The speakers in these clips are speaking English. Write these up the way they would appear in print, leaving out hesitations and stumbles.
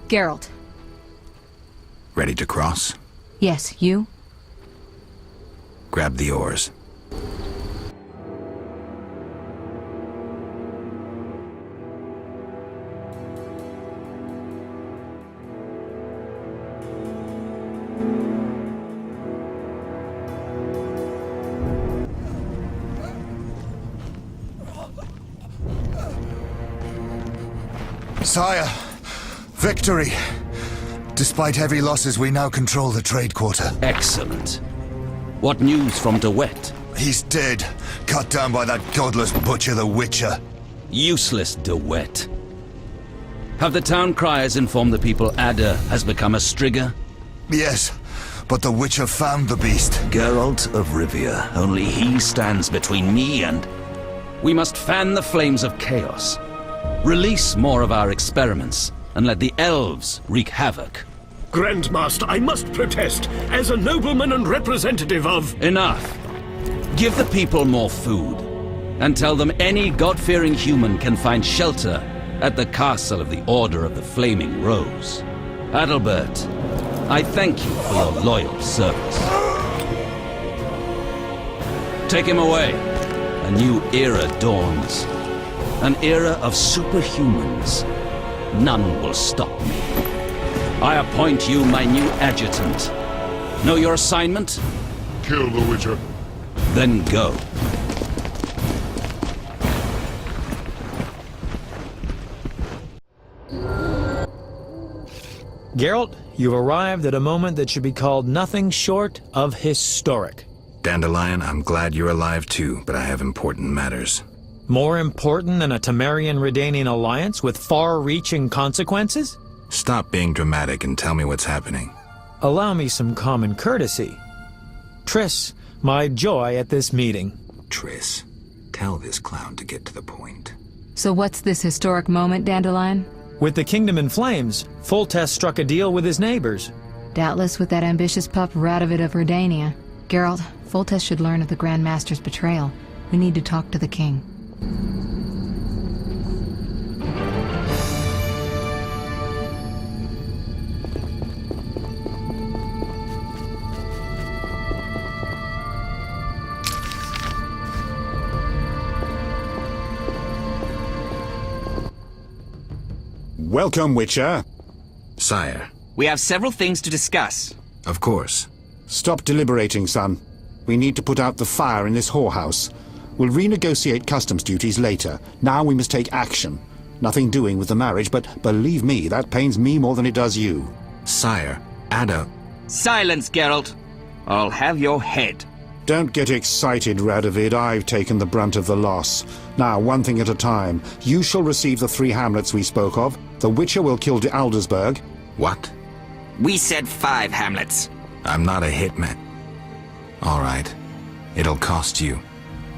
Geralt. Ready to cross? Yes, you? Grab the oars. Sire, victory! Despite heavy losses, we now control the trade quarter. Excellent. What news from De Wet? He's dead, cut down by that godless butcher, the Witcher. Useless De Wet. Have the town criers informed the people Ada has become a Strigger? Yes, but the Witcher found the beast. Geralt of Rivia. Only he stands between me and... We must fan the flames of chaos. Release more of our experiments, and let the elves wreak havoc. Grandmaster, I must protest, as a nobleman and representative of... Enough. Give the people more food, and tell them any God-fearing human can find shelter at the castle of the Order of the Flaming Rose. Adalbert, I thank you for your loyal service. Take him away. A new era dawns. An era of superhumans. None will stop me. I appoint you my new adjutant. Know your assignment? Kill the Witcher. Then go. Geralt, you've arrived at a moment that should be called nothing short of historic. Dandelion, I'm glad you're alive too, but I have important matters. More important than a Temerian-Redanian alliance with far-reaching consequences? Stop being dramatic and tell me what's happening. Allow me some common courtesy. Triss, my joy at this meeting. Triss, tell this clown to get to the point. So what's this historic moment, Dandelion? With the kingdom in flames, Foltest struck a deal with his neighbors. Doubtless with that ambitious pup Radovid of Redania. Geralt, Foltest should learn of the Grand Master's betrayal. We need to talk to the king. Welcome, Witcher. Sire. We have several things to discuss. Of course. Stop deliberating, son. We need to put out the fire in this whorehouse. We'll renegotiate customs duties later. Now we must take action. Nothing doing with the marriage, but believe me, that pains me more than it does you. Sire, Ada... Silence, Geralt. I'll have your head. Don't get excited, Radovid. I've taken the brunt of the loss. Now, one thing at a time. You shall receive the 3 hamlets we spoke of. The Witcher will kill de Aldersberg. What? We said 5 hamlets. I'm not a hitman. All right. It'll cost you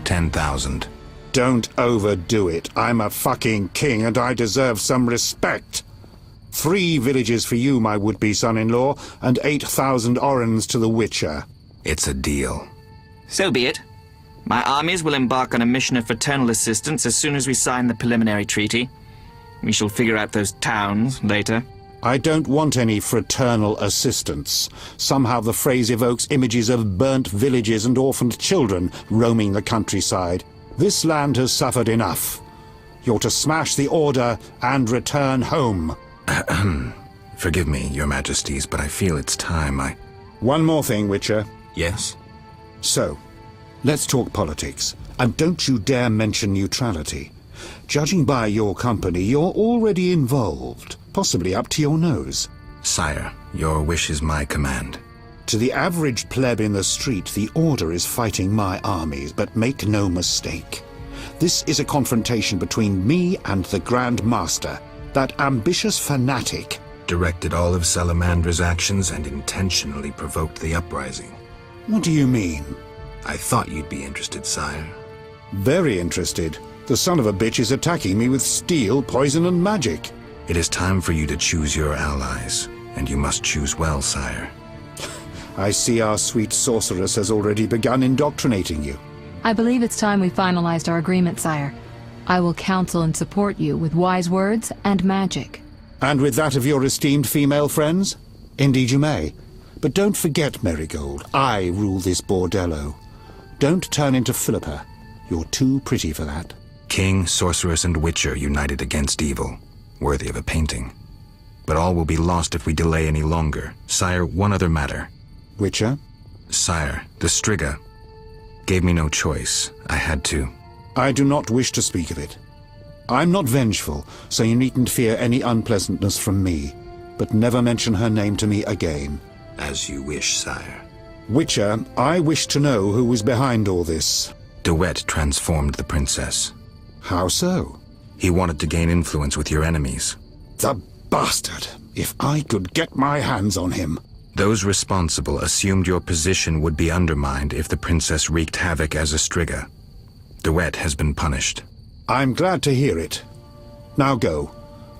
10,000. Don't overdo it. I'm a fucking king and I deserve some respect. 3 villages for you, my would-be son-in-law, and 8,000 orens to the Witcher. It's a deal. So be it. My armies will embark on a mission of fraternal assistance as soon as we sign the preliminary treaty. We shall figure out those towns later. I don't want any fraternal assistance. Somehow the phrase evokes images of burnt villages and orphaned children roaming the countryside. This land has suffered enough. You're to smash the order and return home. Forgive me, your majesties, but I feel it's time One more thing, Witcher. Yes? So, let's talk politics. And don't you dare mention neutrality. Judging by your company, you're already involved, possibly up to your nose. Sire, your wish is my command. To the average pleb in the street, the Order is fighting my armies, but make no mistake. This is a confrontation between me and the Grand Master, that ambitious fanatic. Directed all of Salamandra's actions and intentionally provoked the uprising. What do you mean? I thought you'd be interested, sire. Very interested. The son of a bitch is attacking me with steel, poison, and magic. It is time for you to choose your allies, and you must choose well, sire. I see our sweet sorceress has already begun indoctrinating you. I believe it's time we finalized our agreement, sire. I will counsel and support you with wise words and magic. And with that of your esteemed female friends? Indeed you may. But don't forget, Marigold, I rule this bordello. Don't turn into Philippa. You're too pretty for that. King, sorceress, and witcher united against evil. Worthy of a painting. But all will be lost if we delay any longer. Sire, one other matter. Witcher? Sire, the Striga gave me no choice. I had to. I do not wish to speak of it. I'm not vengeful, so you needn't fear any unpleasantness from me. But never mention her name to me again. As you wish, sire. Witcher, I wish to know who was behind all this. De Wet transformed the princess. How so? He wanted to gain influence with your enemies. The bastard! If I could get my hands on him. Those responsible assumed your position would be undermined if the princess wreaked havoc as a Striga. De Wet has been punished. I'm glad to hear it. Now go.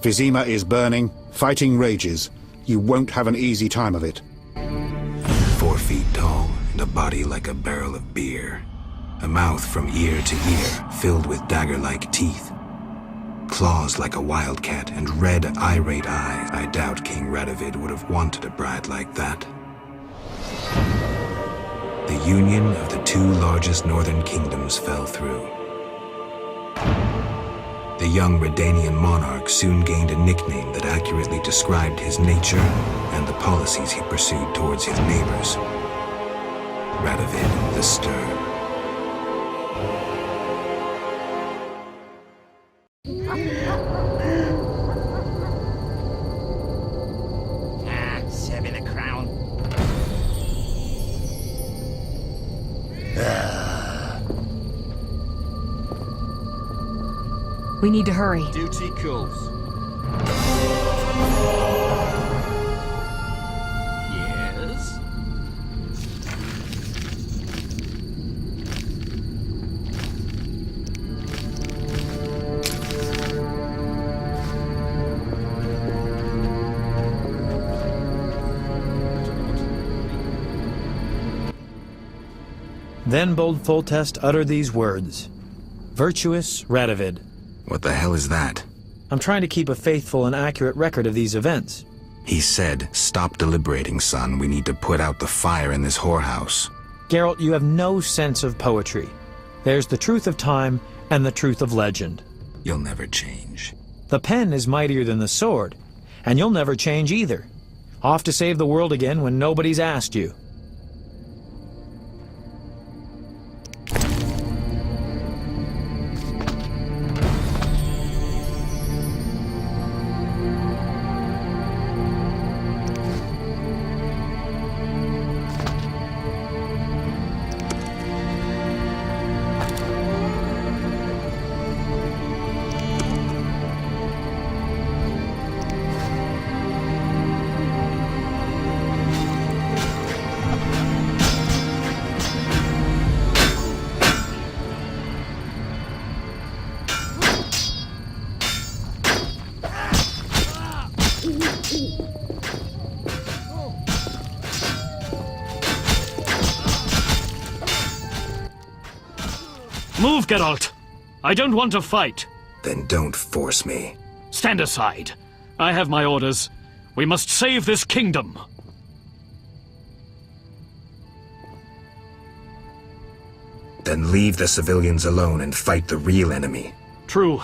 Vizima is burning, fighting rages. You won't have an easy time of it. 4 feet tall, and a body like a barrel of beer. A mouth from ear to ear, filled with dagger-like teeth. Claws like a wildcat, and red, irate eyes. I doubt King Radovid would have wanted a bride like that. The union of the 2 largest northern kingdoms fell through. The young Redanian monarch soon gained a nickname that accurately described his nature and the policies he pursued towards his neighbors. Radovid the Stern. Serving the crown. We need to hurry. Duty calls. Yes? Then bold Foltest uttered these words. Virtuous Radovid. What the hell is that? I'm trying to keep a faithful and accurate record of these events. He said, "Stop deliberating, son. We need to put out the fire in this whorehouse." Geralt, you have no sense of poetry. There's the truth of time and the truth of legend. You'll never change. The pen is mightier than the sword, and you'll never change either. Off to save the world again when nobody's asked you. Move, Geralt! I don't want to fight. Then don't force me. Stand aside. I have my orders. We must save this kingdom. Then leave the civilians alone and fight the real enemy. True.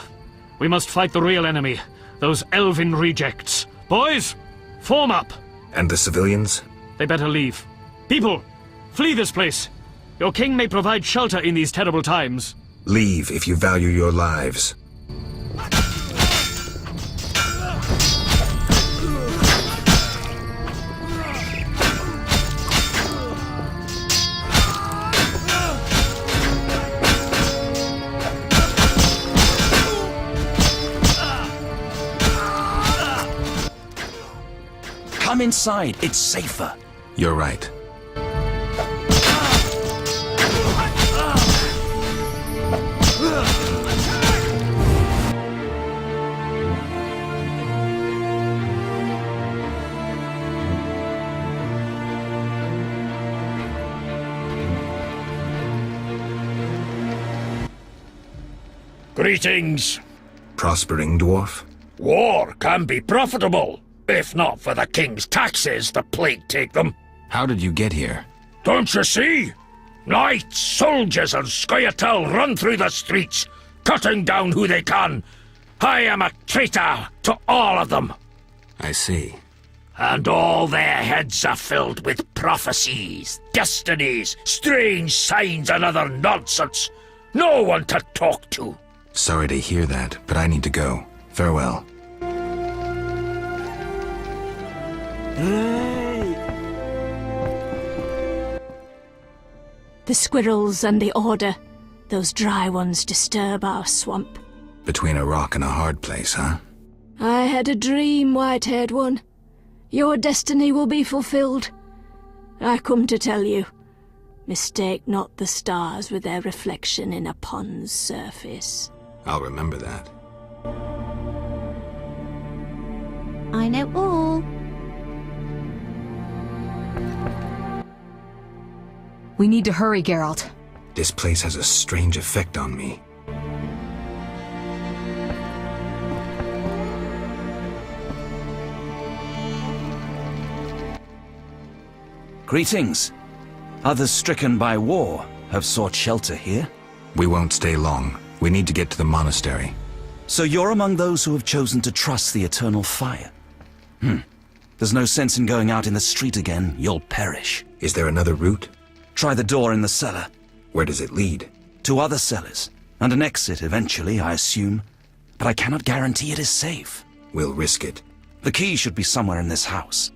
We must fight the real enemy. Those elven rejects. Boys, form up. And the civilians? They better leave. People, flee this place. Your king may provide shelter in these terrible times. Leave if you value your lives. Come inside, it's safer. You're right. Greetings. Prospering dwarf? War can be profitable. If not for the king's taxes, the plague take them. How did you get here? Don't you see? Knights, soldiers, and Scoia'tael run through the streets, cutting down who they can. I am a traitor to all of them. I see. And all their heads are filled with prophecies, destinies, strange signs, and other nonsense. No one to talk to. Sorry to hear that, but I need to go. Farewell. The squirrels and the order. Those dry ones disturb our swamp. Between a rock and a hard place, huh? I had a dream, white-haired one. Your destiny will be fulfilled. I come to tell you. Mistake not the stars with their reflection in a pond's surface. I'll remember that. I know all. We need to hurry, Geralt. This place has a strange effect on me. Greetings. Others stricken by war have sought shelter here. We won't stay long. We need to get to the monastery. So you're among those who have chosen to trust the eternal fire. There's no sense in going out in the street again. You'll perish. Is there another route? Try the door in the cellar. Where does it lead? To other cellars, and an exit eventually, I assume. But I cannot guarantee it is safe. We'll risk it. The key should be somewhere in this house.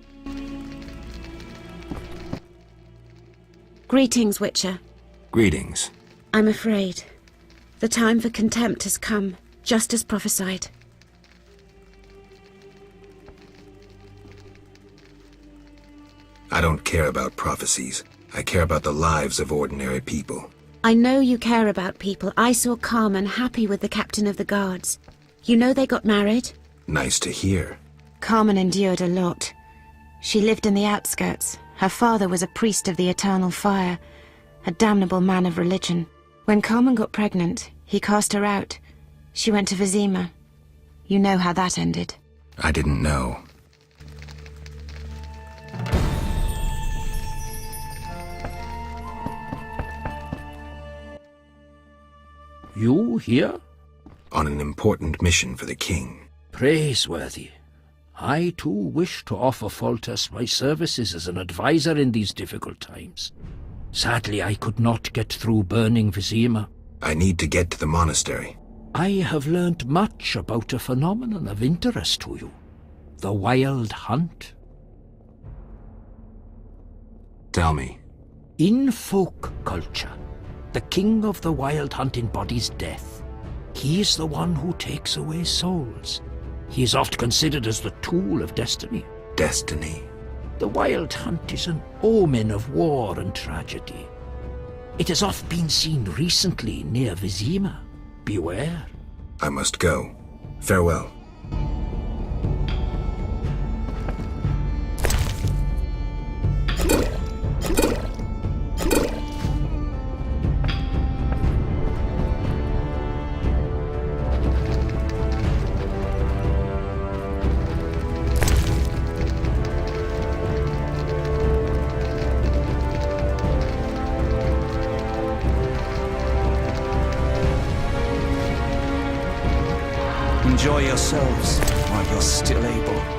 Greetings, Witcher. Greetings. I'm afraid. The time for contempt has come, just as prophesied. I don't care about prophecies. I care about the lives of ordinary people. I know you care about people. I saw Carmen happy with the captain of the guards. You know they got married? Nice to hear. Carmen endured a lot. She lived in the outskirts. Her father was a priest of the eternal fire, a damnable man of religion. When Carmen got pregnant, he cast her out. She went to Vizima. You know how that ended. I didn't know. You here? On an important mission for the king. Praiseworthy. I too wish to offer Foltest my services as an advisor in these difficult times. Sadly, I could not get through burning Vizima. I need to get to the monastery. I have learned much about a phenomenon of interest to you. The Wild Hunt. Tell me. In folk culture, the king of the Wild Hunt embodies death. He is the one who takes away souls. He is oft considered as the tool of destiny. Destiny? The Wild Hunt is an omen of war and tragedy. It has oft been seen recently near Vizima. Beware. I must go. Farewell. Enjoy yourselves while you're still able.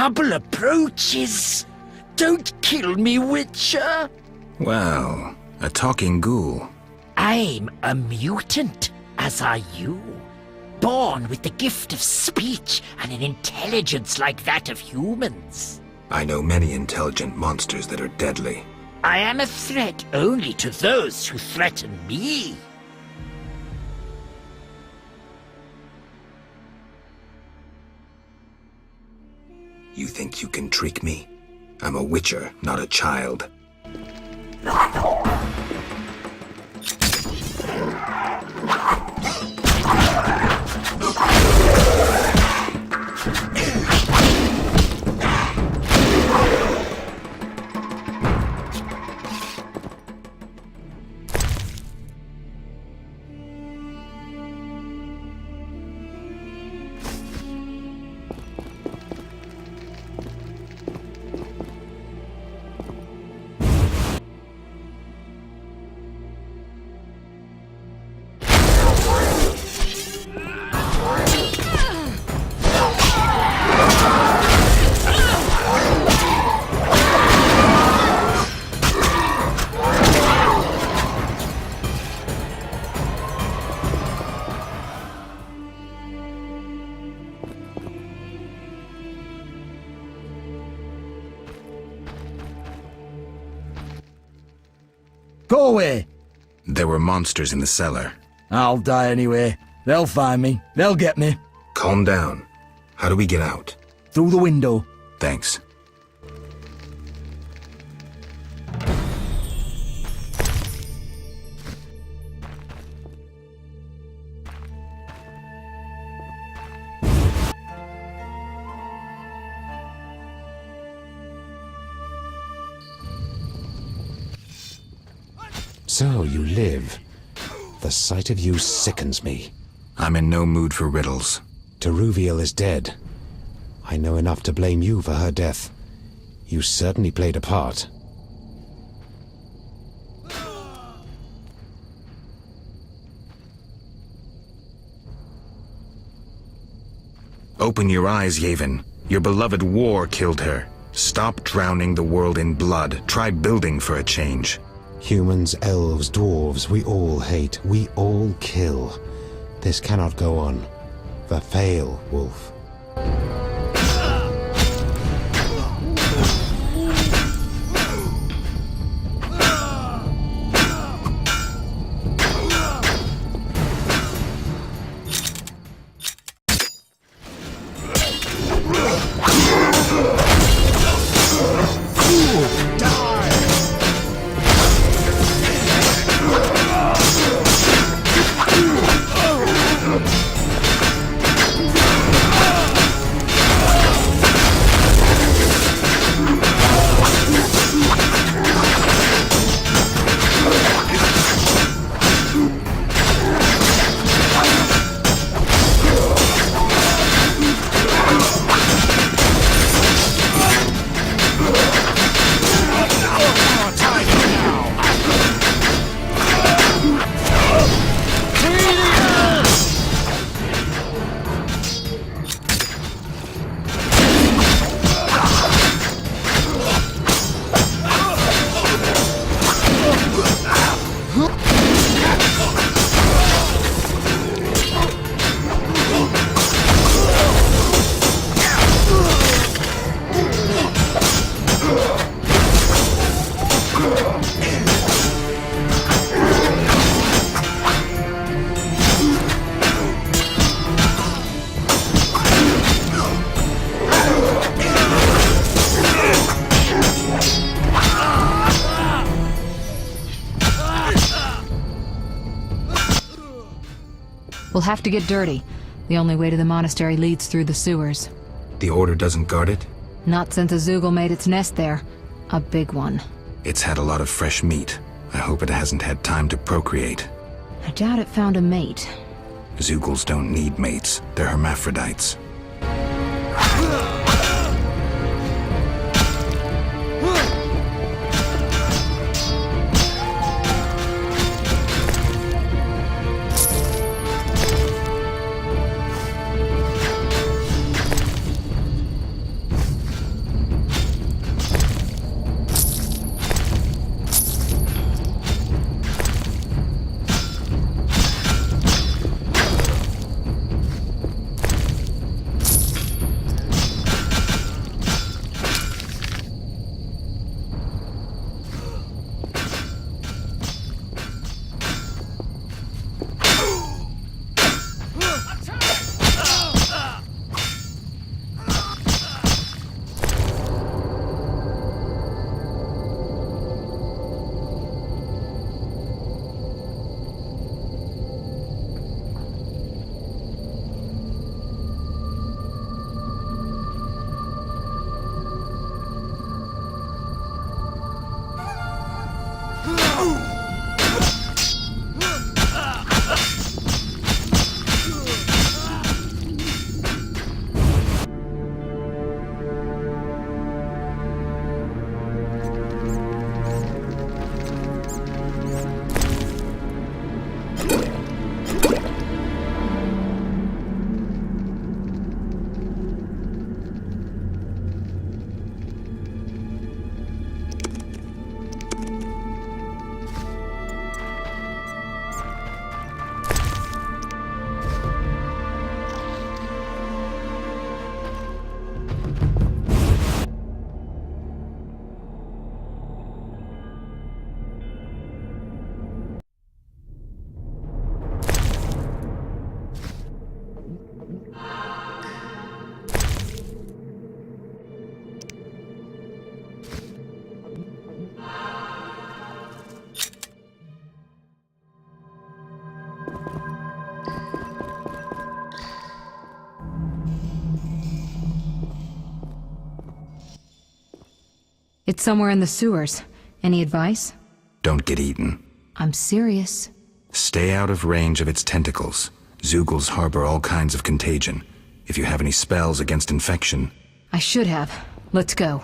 trouble approaches. Don't kill me, Witcher. Well, a talking ghoul. I'm a mutant, as are you. Born with the gift of speech and an intelligence like that of humans. I know many intelligent monsters that are deadly. I am a threat only to those who threaten me. You think you can trick me? I'm a witcher, not a child. Go away! There were monsters in the cellar. I'll die anyway. They'll find me. They'll get me. Calm down. How do we get out? Through the window. Thanks. So you live. The sight of you sickens me. I'm in no mood for riddles. Teruviel is dead. I know enough to blame you for her death. You certainly played a part. Open your eyes, Yavin. Your beloved war killed her. Stop drowning the world in blood. Try building for a change. Humans, elves, dwarves, we all hate. We all kill. This cannot go on. Verfail, Wolf. We'll have to get dirty. The only way to the monastery leads through the sewers. The Order doesn't guard it? Not since a Zoogle made its nest there. A big one. It's had a lot of fresh meat. I hope it hasn't had time to procreate. I doubt it found a mate. Zoogles don't need mates. They're hermaphrodites. It's somewhere in the sewers. Any advice? Don't get eaten. I'm serious. Stay out of range of its tentacles. Zeugles harbor all kinds of contagion. If you have any spells against infection... I should have. Let's go.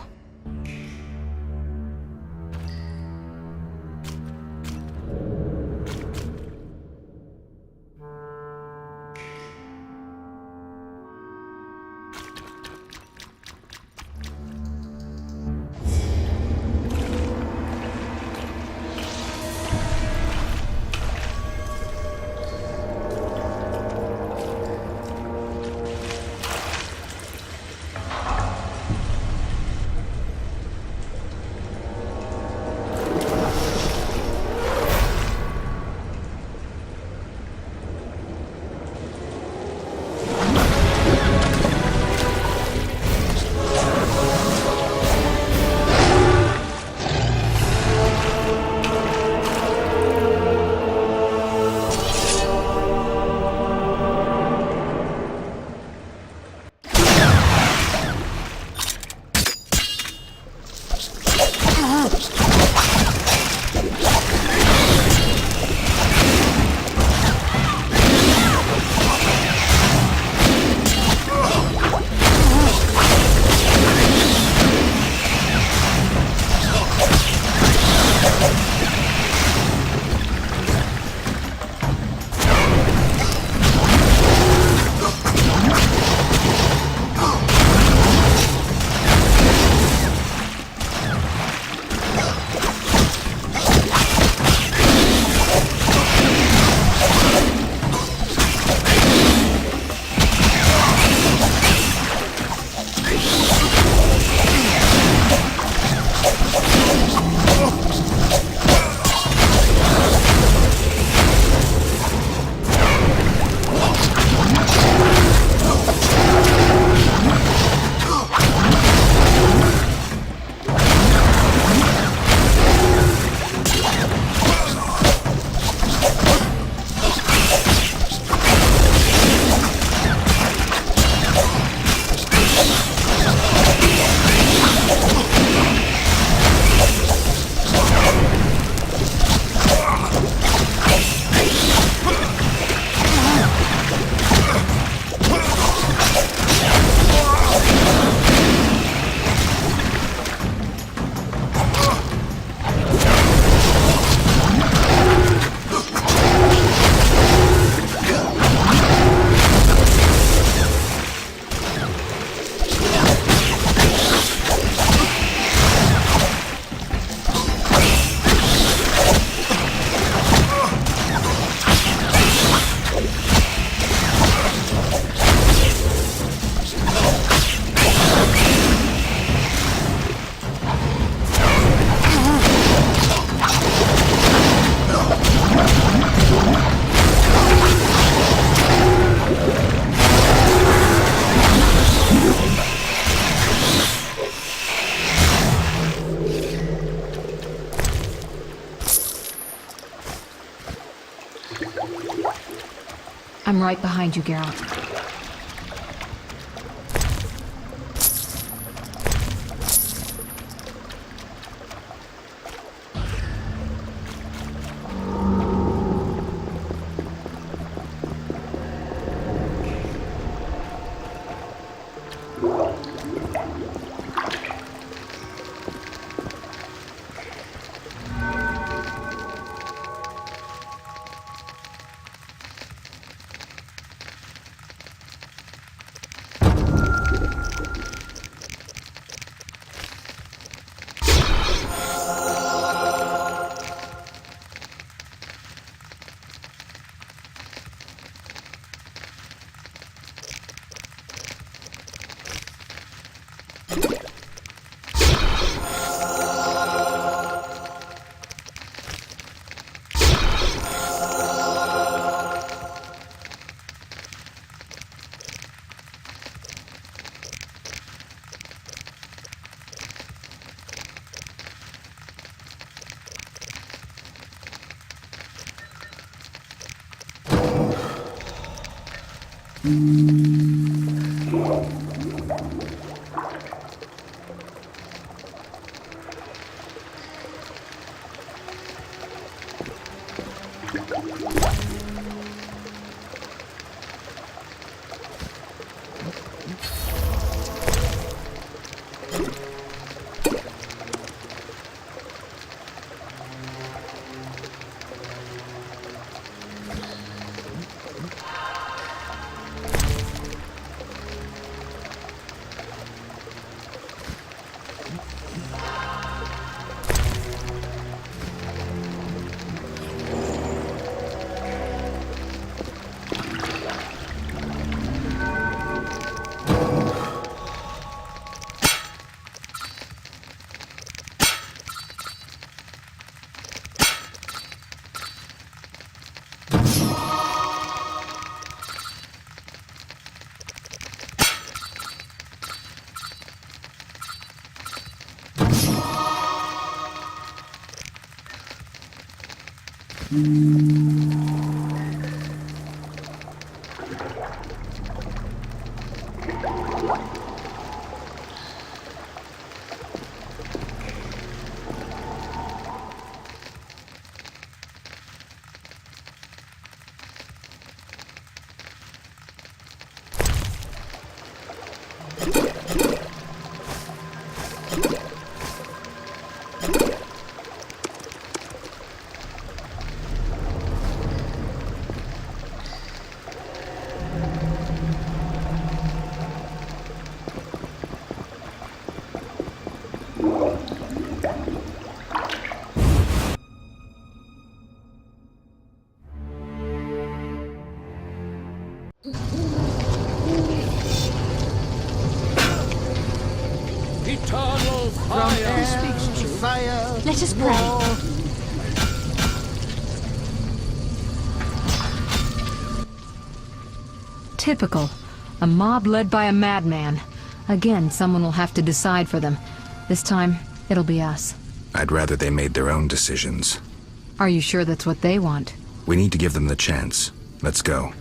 I'm right behind you, Geralt. Eternal fire! Let us pray. Typical. A mob led by a madman. Again, someone will have to decide for them. This time, it'll be us. I'd rather they made their own decisions. Are you sure that's what they want? We need to give them the chance. Let's go.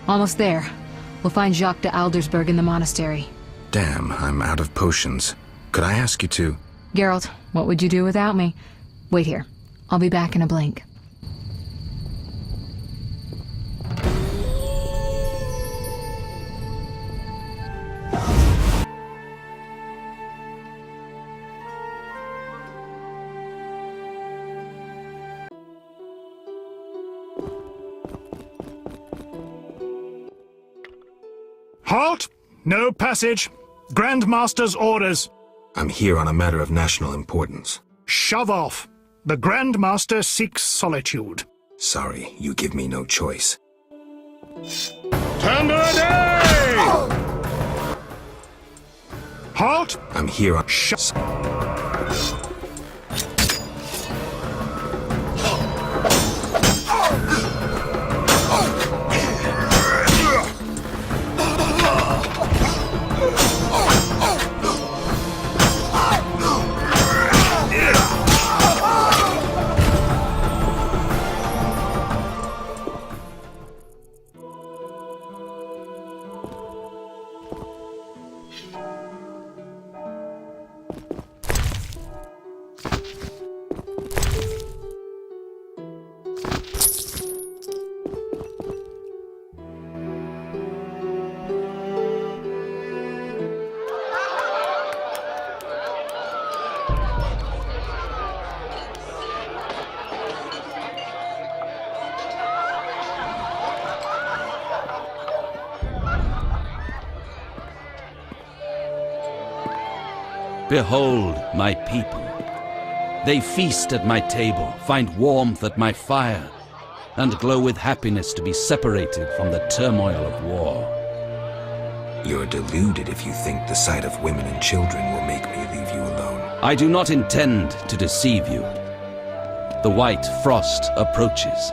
Almost there. We'll find Jacques de Aldersberg in the monastery. Damn, I'm out of potions. Could I ask you to... Geralt, what would you do without me? Wait here. I'll be back in a blink. Halt! No passage. Grandmaster's orders. I'm here on a matter of national importance. Shove off. The Grandmaster seeks solitude. Sorry, you give me no choice. Turn to the day! Halt! I'm here on... Behold my people. They feast at my table, find warmth at my fire, and glow with happiness to be separated from the turmoil of war. You're deluded if you think the sight of women and children will make me leave you alone. I do not intend to deceive you. The white frost approaches,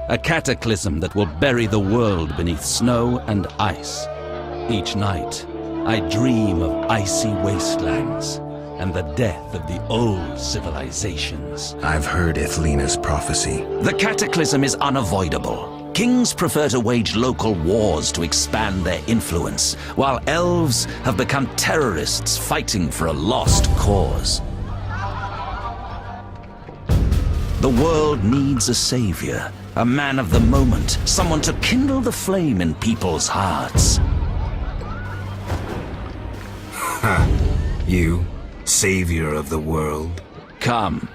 a cataclysm that will bury the world beneath snow and ice. Each night, I dream of icy wastelands and the death of the old civilizations. I've heard Ithlina's prophecy. The cataclysm is unavoidable. Kings prefer to wage local wars to expand their influence, while elves have become terrorists fighting for a lost cause. The world needs a savior, a man of the moment, someone to kindle the flame in people's hearts. Ha! You, savior of the world? Come,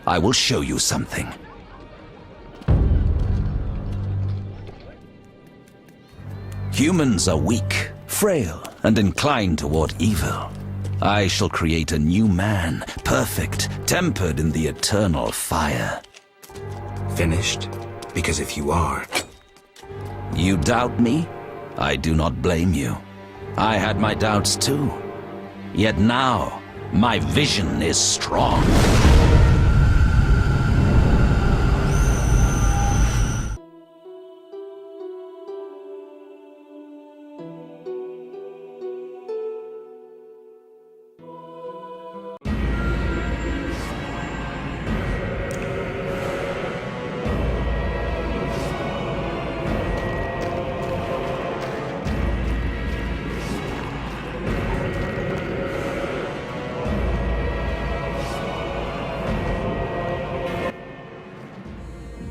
I will show you something. Humans are weak, frail, and inclined toward evil. I shall create a new man, perfect, tempered in the eternal fire. Finished? Because if you are... You doubt me? I do not blame you. I had my doubts too. Yet now, my vision is strong.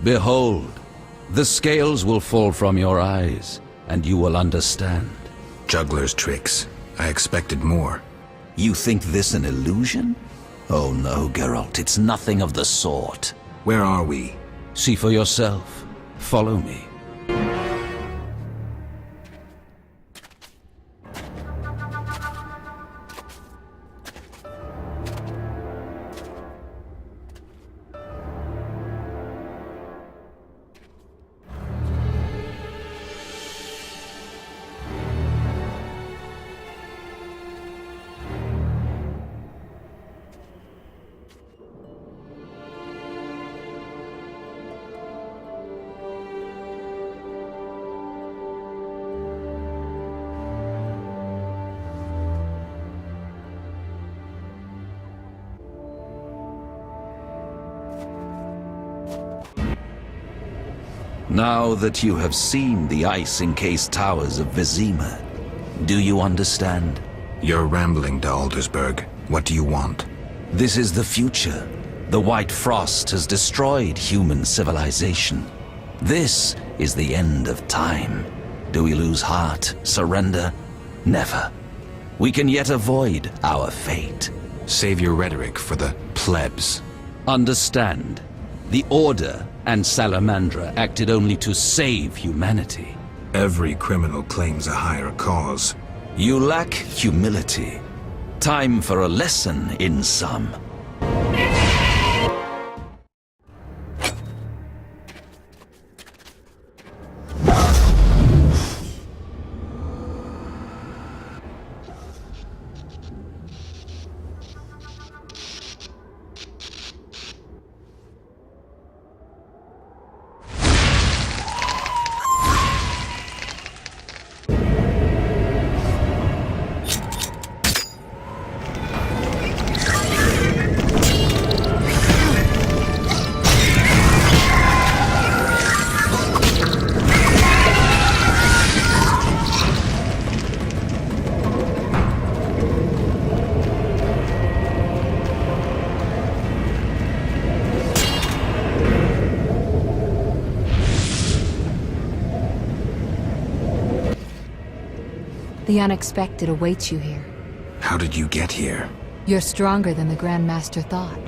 Behold, the scales will fall from your eyes, and you will understand. Juggler's tricks. I expected more. You think this an illusion? Oh no, Geralt, it's nothing of the sort. Where are we? See for yourself. Follow me. Now that you have seen the ice-encased towers of Vizima, do you understand? You're rambling to Aldersburg. What do you want? This is the future. The white frost has destroyed human civilization. This is the end of time. Do we lose heart, surrender? Never. We can yet avoid our fate. Save your rhetoric for the plebs. Understand. The Order and Salamandra acted only to save humanity. Every criminal claims a higher cause. You lack humility. Time for a lesson in some. The unexpected awaits you here. How did you get here? You're stronger than the Grand Master thought.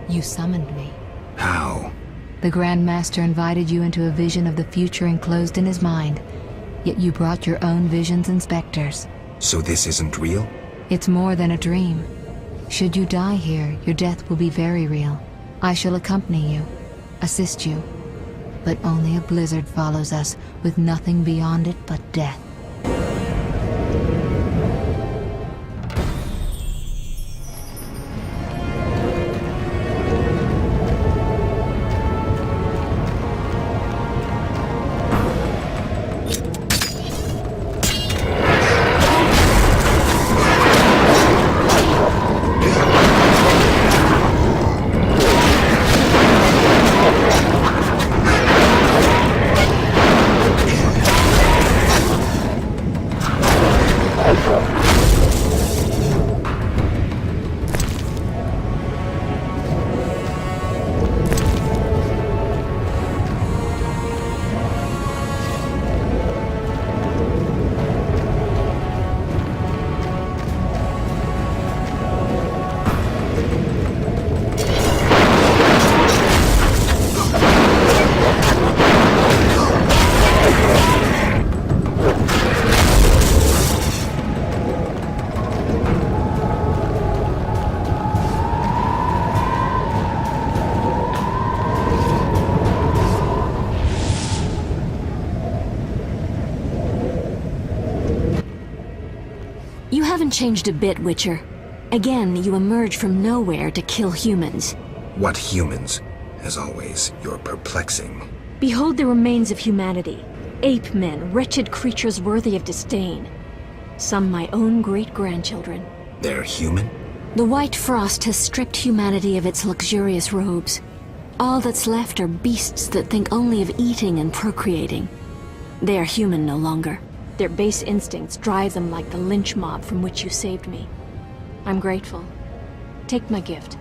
You summoned me. How? The Grand Master invited you into a vision of the future enclosed in his mind, yet you brought your own visions and specters. So this isn't real? It's more than a dream. Should you die here, your death will be very real. I shall accompany you, assist you. But only a blizzard follows us, with nothing beyond it but death. You haven't changed a bit, Witcher. Again, you emerge from nowhere to kill humans. What humans? As always, you're perplexing. Behold the remains of humanity. Ape men, wretched creatures worthy of disdain. Some my own great-grandchildren. They're human? The white frost has stripped humanity of its luxurious robes. All that's left are beasts that think only of eating and procreating. They are human no longer. Their base instincts drive them like the lynch mob from which you saved me. I'm grateful. Take my gift.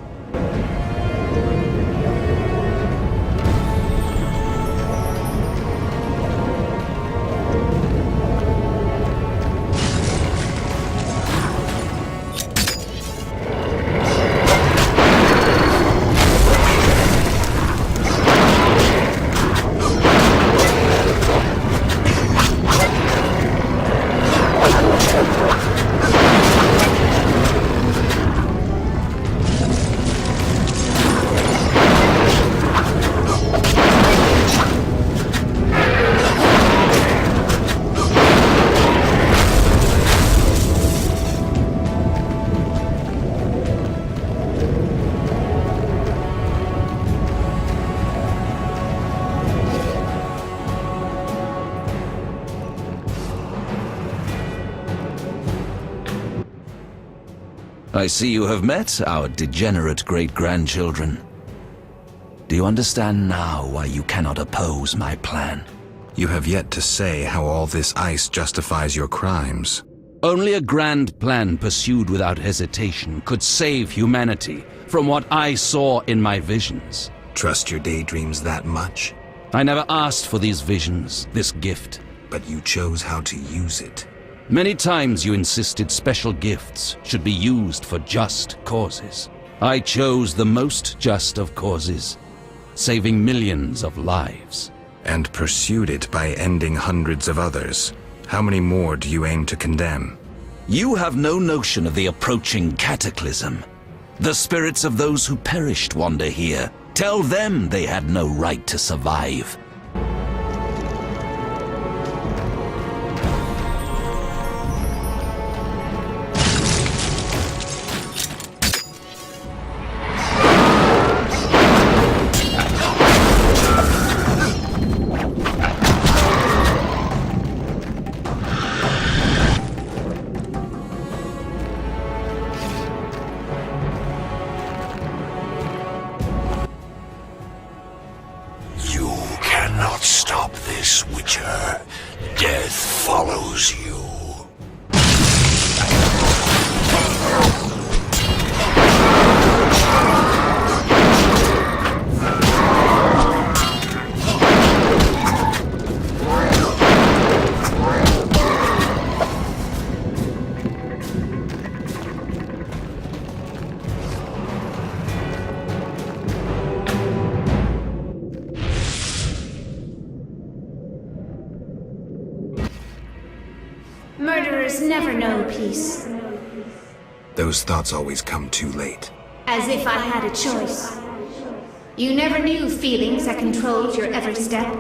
I see you have met our degenerate great-grandchildren. Do you understand now why you cannot oppose my plan? You have yet to say how all this ice justifies your crimes. Only a grand plan pursued without hesitation could save humanity from what I saw in my visions. Trust your daydreams that much? I never asked for these visions, this gift. But you chose how to use it. Many times you insisted special gifts should be used for just causes. I chose the most just of causes, saving millions of lives. And pursued it by ending hundreds of others. How many more do you aim to condemn? You have no notion of the approaching cataclysm. The spirits of those who perished wander here. Tell them they had no right to survive. Witcher. Death follows you. Murderers never know peace. Those thoughts always come too late. As if I had a choice. You never knew feelings that controlled your every step.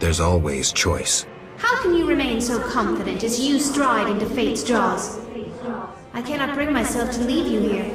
There's always choice. How can you remain so confident as you stride into fate's jaws? I cannot bring myself to leave you here.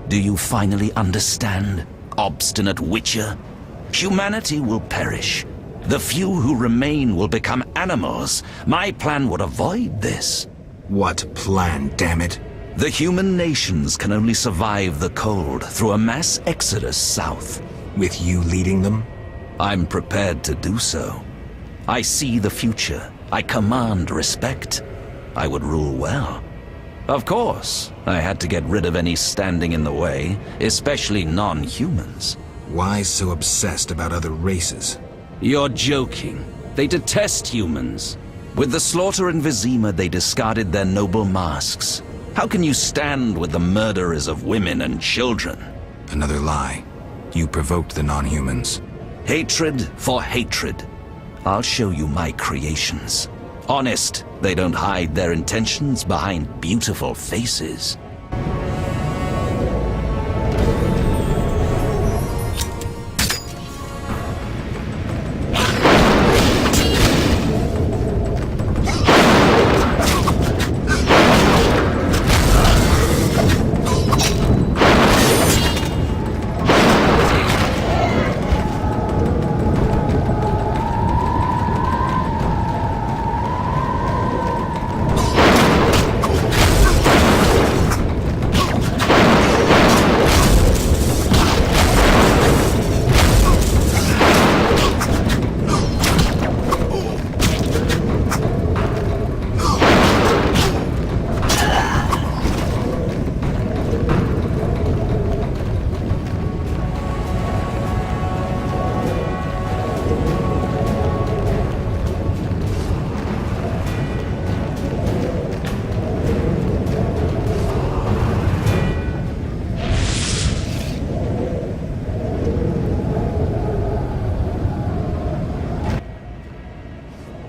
Do you finally understand, obstinate Witcher? Humanity will perish. The few who remain will become animals. My plan would avoid this. What plan, damn it? The human nations can only survive the cold through a mass exodus south. With you leading them? I'm prepared to do so. I see the future. I command respect. I would rule well. Of course, I had to get rid of any standing in the way, especially non-humans. Why so obsessed about other races? You're joking. They detest humans. With the slaughter in Vizima, they discarded their noble masks. How can you stand with the murderers of women and children? Another lie. You provoked the non-humans. Hatred for hatred. I'll show you my creations. Honest, they don't hide their intentions behind beautiful faces.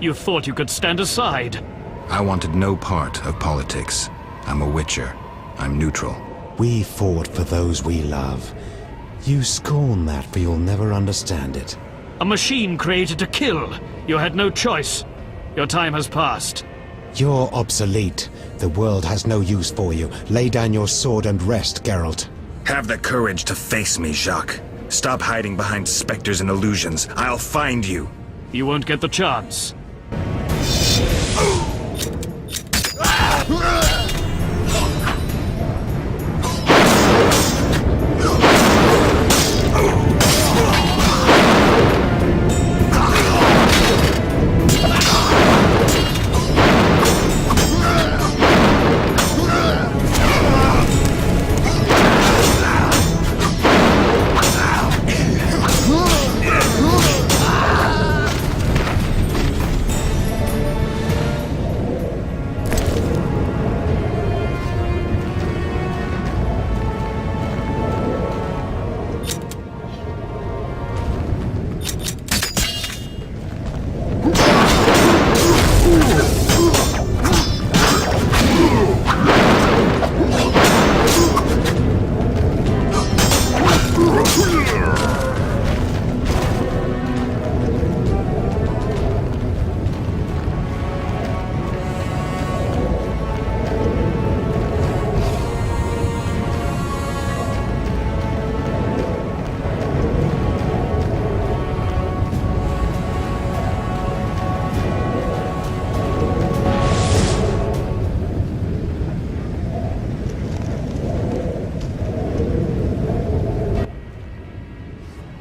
You thought you could stand aside. I wanted no part of politics. I'm a Witcher. I'm neutral. We fought for those we love. You scorn that, for you'll never understand it. A machine created to kill. You had no choice. Your time has passed. You're obsolete. The world has no use for you. Lay down your sword and rest, Geralt. Have the courage to face me, Jacques. Stop hiding behind specters and illusions. I'll find you. You won't get the chance.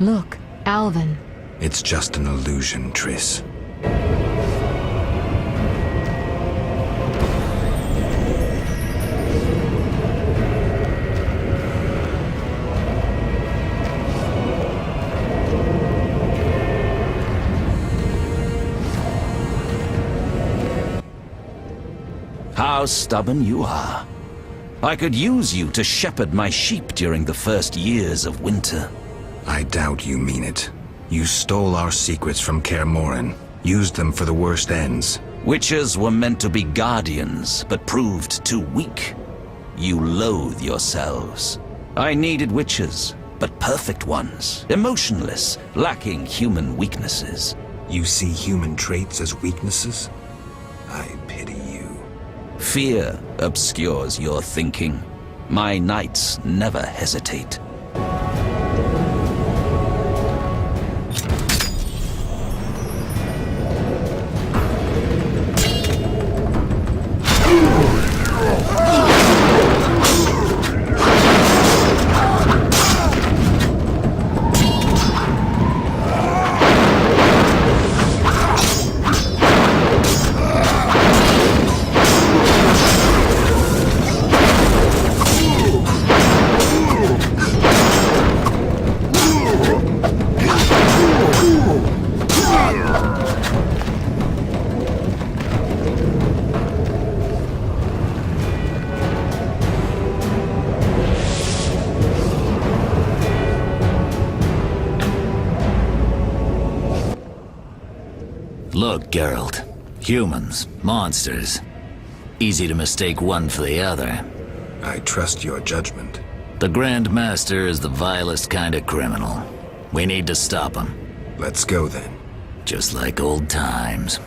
Look, Alvin. It's just an illusion, Triss. How stubborn you are. I could use you to shepherd my sheep during the first years of winter. I doubt you mean it. You stole our secrets from Kaer Morhen, used them for the worst ends. Witches were meant to be guardians, but proved too weak. You loathe yourselves. I needed witches, but perfect ones, emotionless, lacking human weaknesses. You see human traits as weaknesses? I pity you. Fear obscures your thinking. My knights never hesitate. Look, Geralt. Humans, monsters. Easy to mistake one for the other. I trust your judgment. The Grand Master is the vilest kind of criminal. We need to stop him. Let's go then. Just like old times.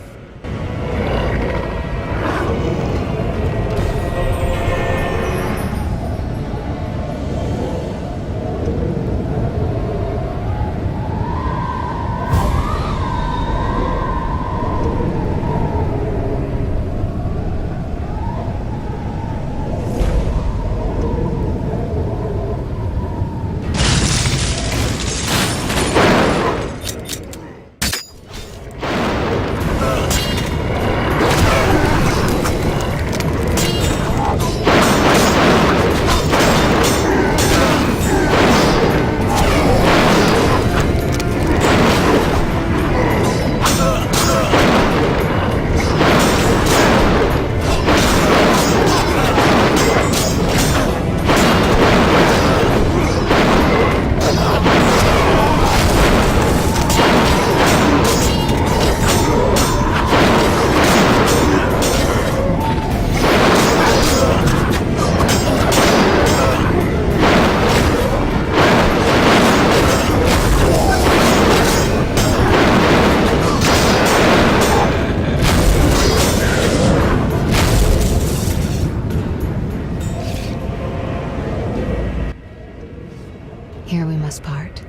Here we must part.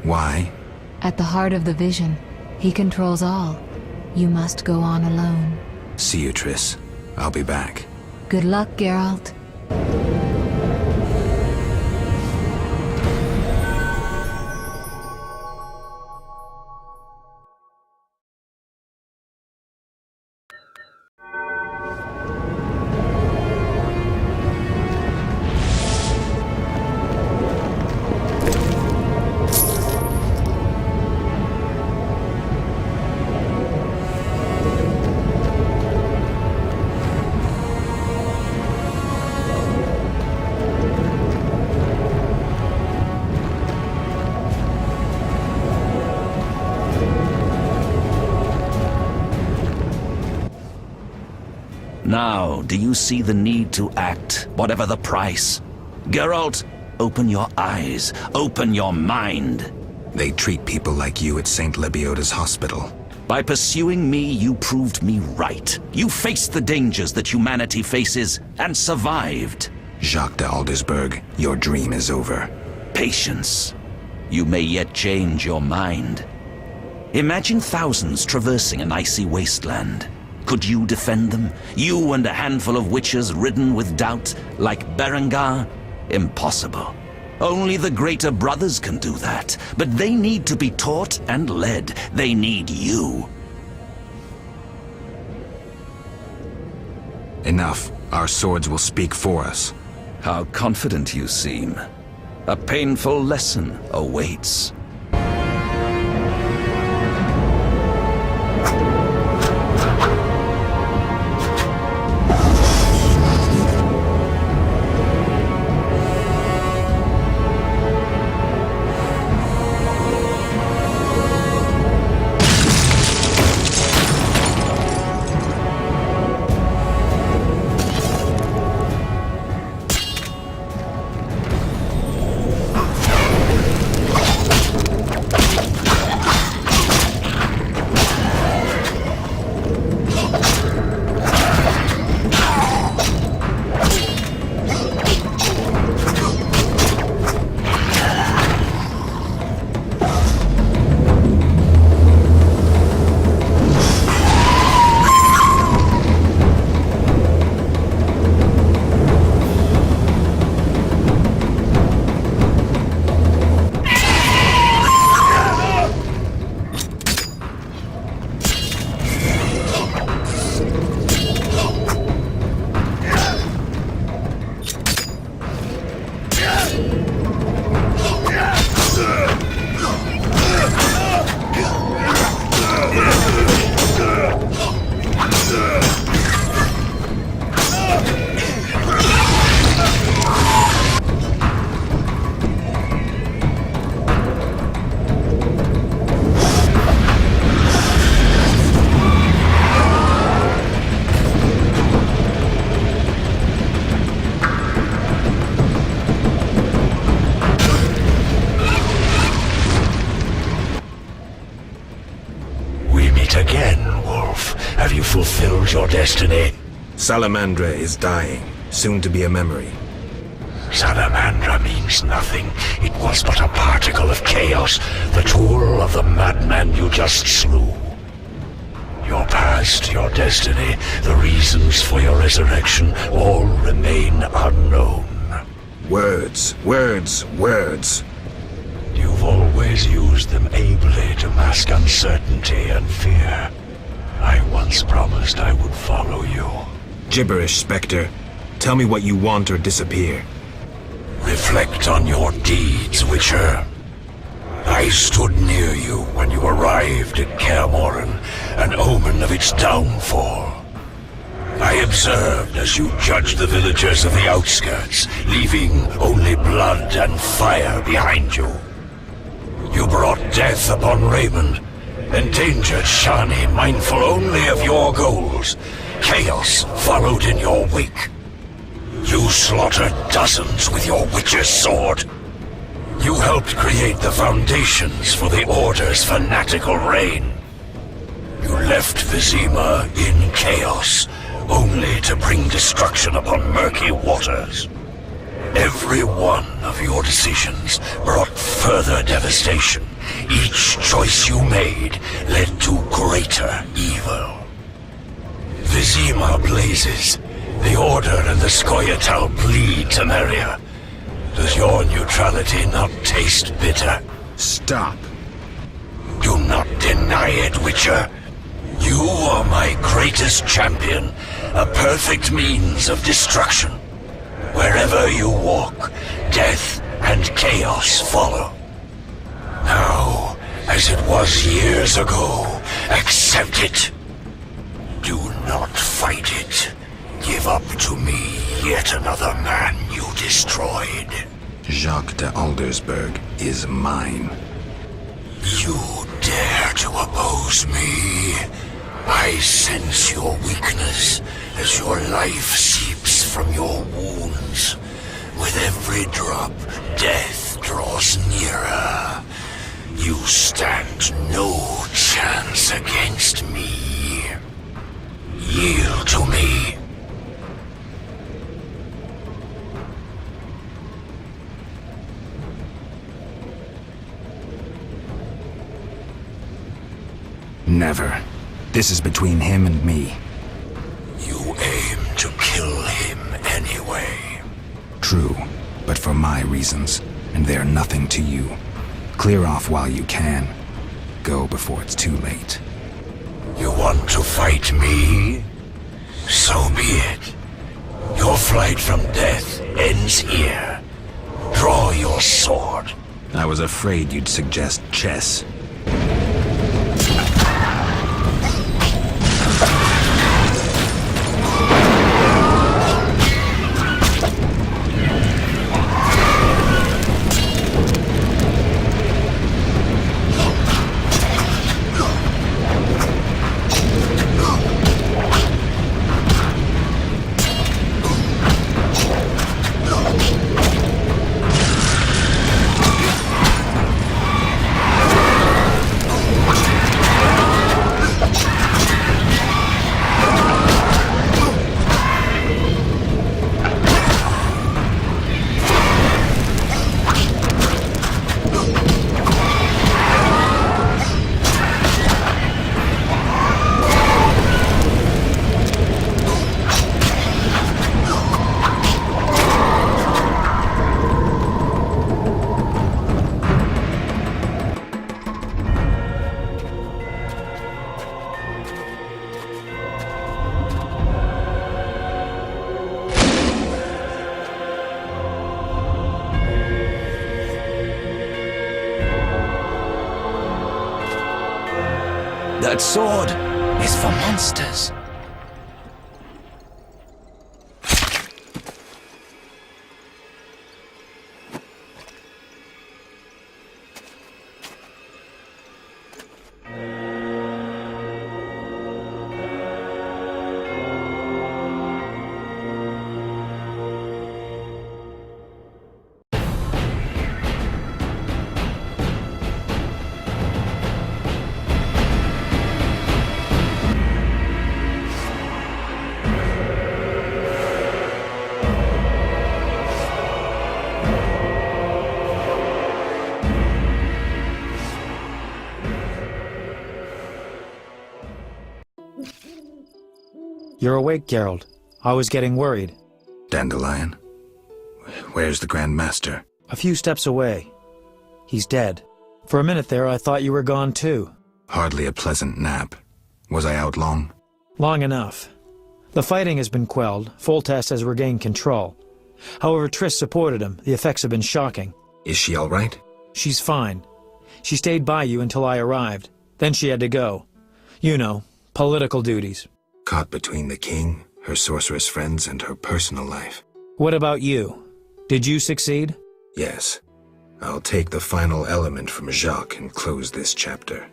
Why? At the heart of the vision, he controls all. You must go on alone. See you, Triss. I'll be back. Good luck, Geralt. Now, do you see the need to act, whatever the price? Geralt, open your eyes, open your mind. They treat people like you at St. Lebioda's hospital. By pursuing me, you proved me right. You faced the dangers that humanity faces and survived. Jacques de Aldersberg, your dream is over. Patience. You may yet change your mind. Imagine thousands traversing an icy wasteland. Could you defend them? You and a handful of witches ridden with doubt, like Berengar? Impossible. Only the greater brothers can do that. But they need to be taught and led. They need you. Enough. Our swords will speak for us. How confident you seem. A painful lesson awaits. Fulfilled your destiny. Salamandra is dying, soon to be a memory. Salamandra means nothing. It was but a particle of chaos, the tool of the madman you just slew. Your past, your destiny, the reasons for your resurrection, all remain unknown. Words, words, words. You've always used them ably to mask uncertainty and fear. I once promised I would follow you. Gibberish, Spectre. Tell me what you want or disappear. Reflect on your deeds, Witcher. I stood near you when you arrived at Kaer Morhen, an omen of its downfall. I observed as you judged the villagers of the outskirts, leaving only blood and fire behind you. You brought death upon Raymond, endangered Shani, mindful only of your goals. Chaos followed in your wake. You slaughtered dozens with your witch's sword. You helped create the foundations for the Order's fanatical reign. You left Vizima in chaos, only to bring destruction upon murky waters. Every one of your decisions brought further devastation. Each choice you made led to greater evil. Vizima blazes. The Order and the Scoia'tael bleed, Temeria. Does your neutrality not taste bitter? Stop. Do not deny it, Witcher. You are my greatest champion, a perfect means of destruction. Wherever you walk, death and chaos follow. Now, as it was years ago, accept it. Do not fight it. Give up to me yet another man you destroyed. Jacques de Aldersberg is mine. You dare to oppose me? I sense your weakness as your life seeps from your wounds. With every drop, death draws nearer. You stand no chance against me. Yield to me. Never. This is between him and me. You aim to kill him anyway. True, but for my reasons. and they're nothing to you. Clear off while you can. Go before it's too late. You want to fight me? So be it. Your flight from death ends here. Draw your sword. I was afraid you'd suggest chess. That sword is for monsters. You're awake, Geralt. I was getting worried. Dandelion? Where's the Grand Master? A few steps away. He's dead. For a minute there, I thought you were gone too. Hardly a pleasant nap. Was I out long? Long enough. The fighting has been quelled. Foltest has regained control. However, Triss supported him. The effects have been shocking. Is she all right? She's fine. She stayed by you until I arrived. Then she had to go. You know, political duties. Caught between the king, her sorceress friends, and her personal life. What about you? Did you succeed? Yes. I'll take the final element from Jacques and close this chapter.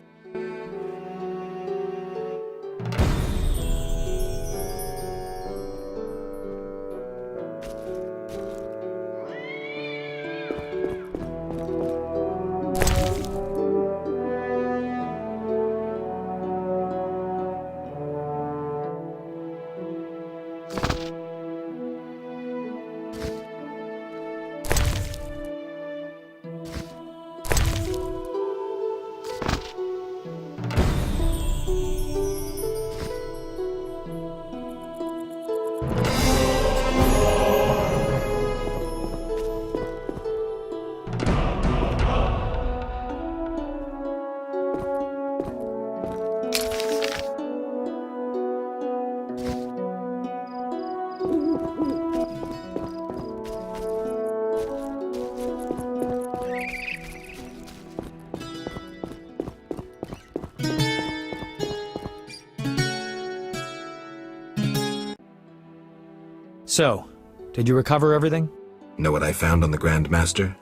So, did you recover everything? Know what I found on the Grand Master?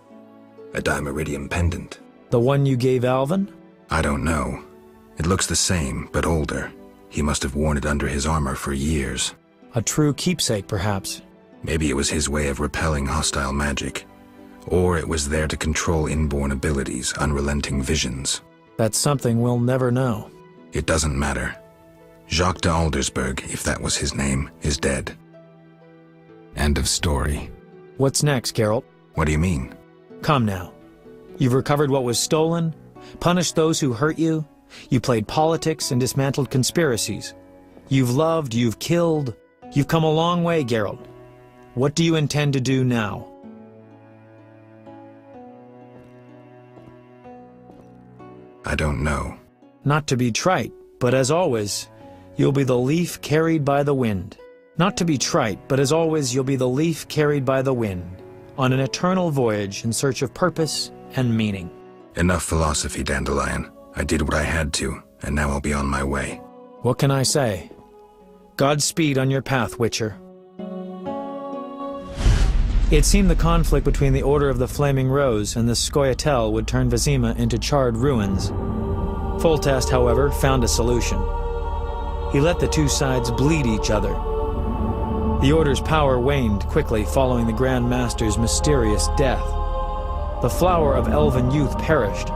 A dimeritium pendant. The one you gave Alvin? I don't know. It looks the same, but older. He must have worn it under his armor for years. A true keepsake, perhaps. Maybe it was his way of repelling hostile magic. Or it was there to control inborn abilities, unrelenting visions. That's something we'll never know. It doesn't matter. Jacques de Aldersberg, if that was his name, is dead. End of story. What's next, Geralt? What do you mean? Come now. You've recovered what was stolen, punished those who hurt you, you played politics and dismantled conspiracies. You've loved, you've killed. You've come a long way, Geralt. What do you intend to do now? I don't know. Not to be trite, but as always, you'll be the leaf carried by the wind. Not to be trite, but as always, you'll be the leaf carried by the wind, on an eternal voyage in search of purpose and meaning. Enough philosophy, Dandelion. I did what I had to, and now I'll be on my way. What can I say? Godspeed on your path, Witcher. It seemed the conflict between the Order of the Flaming Rose and the Scoia'tael would turn Vizima into charred ruins. Foltest, however, found a solution. He let the two sides bleed each other. The Order's power waned quickly following the Grand Master's mysterious death. The flower of elven youth perished.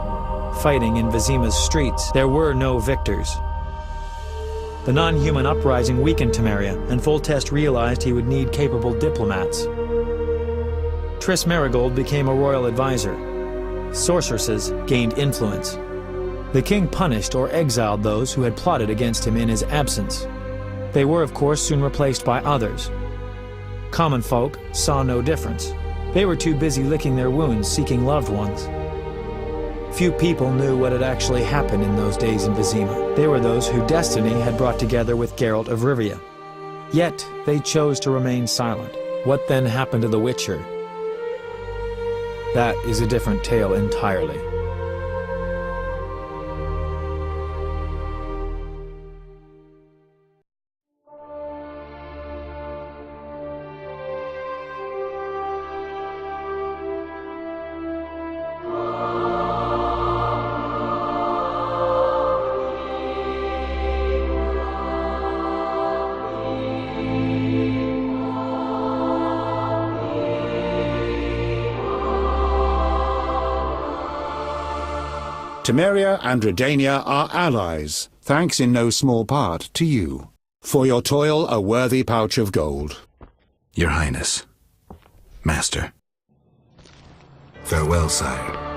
Fighting in Vizima's streets, there were no victors. The non-human uprising weakened Temeria, and Foltest realized he would need capable diplomats. Triss Merigold became a royal advisor. Sorceresses gained influence. The king punished or exiled those who had plotted against him in his absence. They were, of course, soon replaced by others. Common folk saw no difference. They were too busy licking their wounds, seeking loved ones. Few people knew what had actually happened in those days in Vizima. They were those who destiny had brought together with Geralt of Rivia. Yet, they chose to remain silent. What then happened to the Witcher? That is a different tale entirely. Temeria and Redania are allies, thanks in no small part to you. For your toil, a worthy pouch of gold. Your Highness. Master. Farewell, sire.